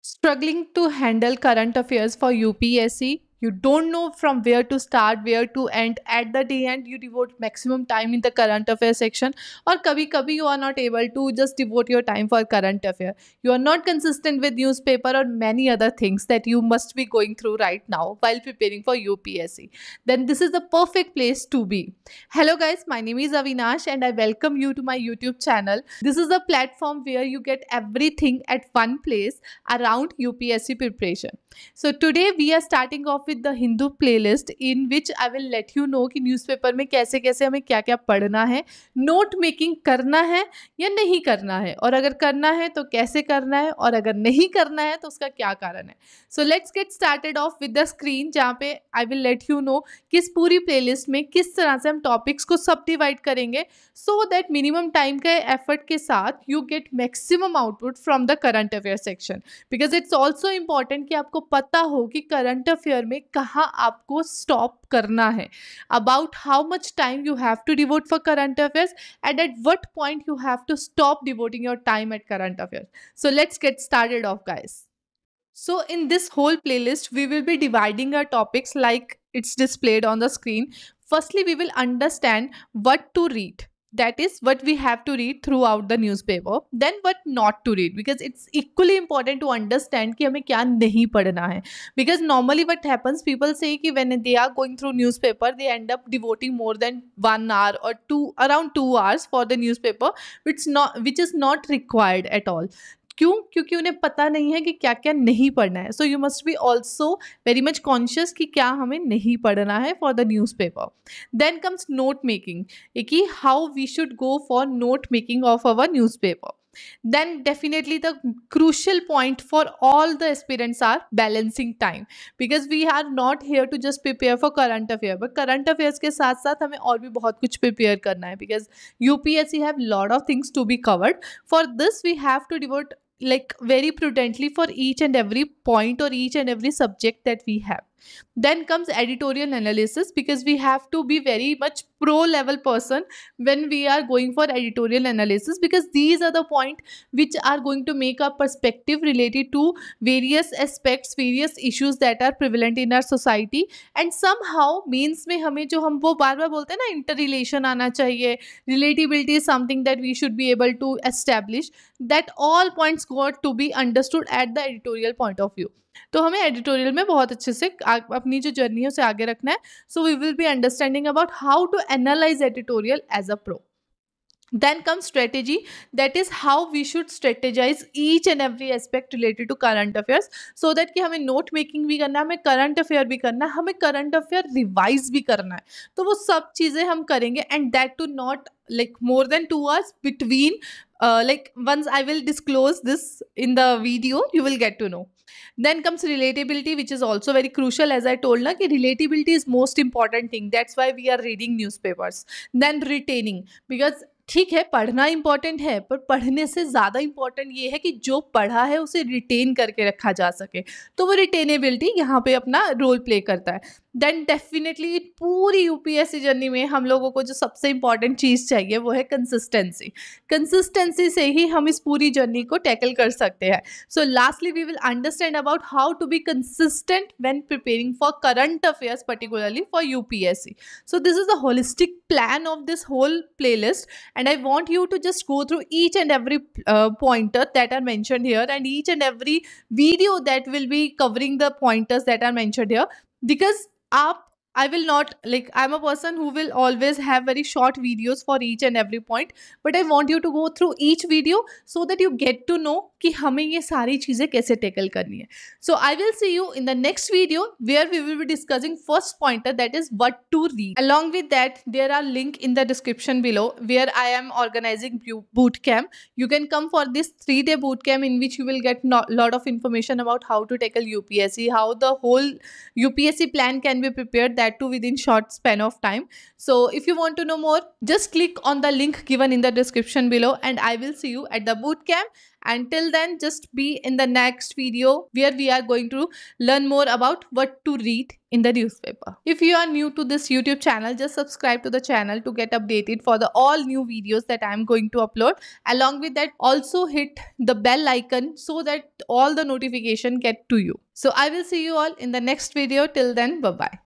Struggling to handle current affairs for UPSC. You don't know from where to start, where to end. At the day end, you devote maximum time in the current affairs section, or kabhi kabhi you are not able to just devote your time for current affair. You are not consistent with newspaper or many other things that you must be going through right now while preparing for UPSC. Then this is the perfect place to be. Hello guys, my name is Avinash and I welcome you to my YouTube channel. This is the platform where you get everything at one place around UPSC preparation. So today we are starting off with the Hindu playlist in which I will let you know कि newspaper में कैसे कैसे हमें क्या क्या पढ़ना है, note making करना है या नहीं करना है, और अगर करना है तो कैसे करना है, और अगर नहीं करना है तो उसका क्या कारण है. So let's get started off with the screen, जहाँ पे I will let you know कि इस पूरी प्लेलिस्ट में किस तरह से हम टॉपिक्स को सब डिवाइड करेंगे सो दैट मिनिमम टाइम के एफर्ट के साथ you get maximum output from the current affair section. Because it's also important कि आपको पता हो कि करंट अफेयर में कहाँ आपको स्टॉप करना है, about how much time you have to devote for current affairs and at what point you have to stop devoting your time at current affairs. So let's get started off, guys. So in this whole playlist we will be dividing our topics like it's displayed on the screen. Firstly, we will understand what to read, that is what we have to read throughout the newspaper, then what not to read, because it's equally important to understand कि हमें क्या नहीं पढ़ना है. Because normally what happens, people say कि when they are going through newspaper they end up devoting more than 1 hour or around 2 hours for the newspaper, which is not required at all. क्यों? क्योंकि उन्हें पता नहीं है कि क्या क्या नहीं पढ़ना है. So you must be also very much conscious कि क्या हमें नहीं पढ़ना है for the newspaper. Then comes note making, कि how we should go for note making of our newspaper. Then definitely the crucial point for all the aspirants are balancing time, because we are not here to just prepare for current affair, but current affairs के साथ साथ हमें और भी बहुत कुछ prepare करना है, because UPSC have lot of things to be covered. For this we have to devote like very prudently for each and every point or each and every subject that we have. Then comes editorial analysis, because we have to be very much pro level person when we are going for editorial analysis, because these are the point which are going to make our perspective related to various aspects, various issues that are prevalent in our society. And somehow means में हमें जो हम वो बार बार बोलते हैं ना, interrelation आना चाहिए, relatability is something that we should be able to establish, that all points got to be understood at the editorial point of view. तो हमें एडिटोरियल में बहुत अच्छे से अपनी जो जर्नी है उसे आगे रखना है. So we will be understanding about how to analyse editorial as a pro. Then comes strategy, that is how we should strategize each and every aspect related to current affairs, so that कि हमें note making भी करना है, हमें current affair भी करना है, हमें करंट अफेयर रिवाइज भी करना है. तो वो सब चीज़ें हम करेंगे, and that too not like more than 2 hours between, like once I will disclose this in the video you will get to know. Then comes relatability, which is also very crucial, as I told na कि relatability is most important thing, that's why we are reading newspapers. Then retaining, because ठीक है पढ़ना important है, पर पढ़ने से ज़्यादा important ये है कि जो पढ़ा है उसे रिटेन करके रखा जा सके, तो वो रिटेनेबिलिटी यहाँ पे अपना रोल प्ले करता है. देन डेफिनेटली पूरी यूपीएससी जर्नी में हम लोगों को जो सबसे इंपॉर्टेंट चीज़ चाहिए वो है कंसिस्टेंसी. कंसिस्टेंसी से ही हम इस पूरी जर्नी को टैकल कर सकते हैं. So lastly we will understand about how to be consistent when preparing for current affairs, particularly for UPSC. So this is the holistic plan of this whole playlist, and I want you to just go through each and every pointer that are mentioned here, and each and every video that will be covering the pointers that are mentioned here, because I will not, like, I'm a person who will always have very short videos for each and every point, but I want you to go through each video so that you get to know कि हमें ये सारी चीज़ें कैसे tackle करनी है. So I will see you in the next video where we will be discussing first pointer, that is what to read. Along with that, there are link in the description below where I am organizing boot camp. You can come for this 3-day boot camp in which you will get lot of information about how to tackle UPSC, how the whole UPSC plan can be prepared, that too within short span of time. So if you want to know more, just click on the link given in the description below, and I will see you at the boot camp. Until then, just be in the next video where we are going to learn more about what to read in the newspaper. If you are new to this YouTube channel, just subscribe to the channel to get updated for the all new videos that I am going to upload. Along with that, also hit the bell icon so that all the notification get to you. So I will see you all in the next video. Till then, bye bye.